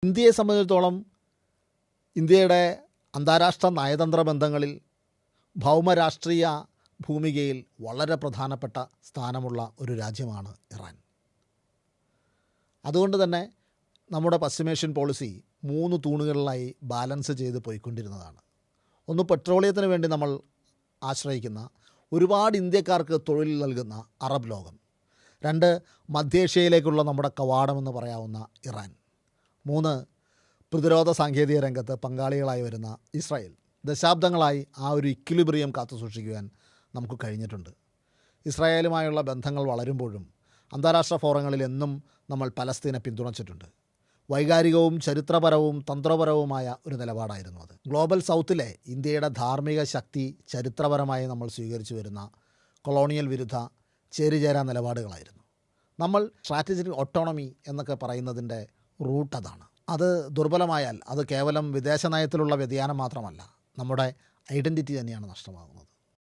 ഇന്ത്യയെ സംബന്ധിച്ചിടത്തോളം ഇന്ത്യയുടെ അന്താരാഷ്ട്ര നയതന്ത്ര ബന്ധങ്ങളിൽ ഭൗമരാഷ്ട്രീയ ഭൂമികയിൽ വളരെ പ്രധാനപ്പെട്ട സ്ഥാനമുള്ള ഒരു രാജ്യമാണ് ഇറാൻ. അതുകൊണ്ട് തന്നെ നമ്മുടെ പശ്ചിമേഷ്യൻ പോളിസി 3 തൂണുകളിലായി ബാലൻസ് ചെയ്ത് പോയിക്കൊണ്ടിരുന്നതാണ്. ഒന്ന്, പെട്രോളിയത്തിന് വേണ്ടി നമ്മൾ ആശ്രയിക്കുന്ന ഒരുപാട് ഇന്ത്യക്കാർക്ക് തൊഴിൽ നൽകുന്ന അറബ് ലോകം. 2, മധ്യേഷ്യയിലേക്കുള്ള നമ്മുടെ കവാടമെന്ന് പറയാവുന്ന ഇറാൻ. 3, പ്രതിരോധ സാങ്കേതിക രംഗത്ത് പങ്കാളികളായി വരുന്ന ഇസ്രായേൽ. ദശാബ്ദങ്ങളായി ആ ഒരു ഇക്വിലിബ്രിയം കാത്തുസൂക്ഷിക്കുവാൻ നമുക്ക് കഴിഞ്ഞിട്ടുണ്ട്. ഇസ്രായേലുമായുള്ള ബന്ധങ്ങൾ വളരുമ്പോഴും അന്താരാഷ്ട്ര ഫോറങ്ങളിൽ എന്നും നമ്മൾ പലസ്തീനെ പിന്തുണച്ചിട്ടുണ്ട്. വൈകാരികവും ചരിത്രപരവും തന്ത്രപരവുമായ ഒരു നിലപാടായിരുന്നു അത്. ഗ്ലോബൽ സൗത്തിലെ ഇന്ത്യയുടെ ധാർമ്മിക ശക്തി ചരിത്രപരമായി നമ്മൾ സ്വീകരിച്ചു വരുന്ന കൊളോണിയൽ വിരുദ്ധ ചേരിചേരാ നിലപാടുകളായിരുന്നു. നമ്മൾ സ്ട്രാറ്റജിക് ഓട്ടോണമി എന്നൊക്കെ പറയുന്നതിൻ്റെ റൂട്ട് അതാണ്. അത് ദുർബലമായാൽ അത് കേവലം വിദേശ നയത്തിലുള്ള വ്യതിയാനം മാത്രമല്ല, നമ്മുടെ ഐഡൻറ്റിറ്റി തന്നെയാണ് നഷ്ടമാകുന്നത്.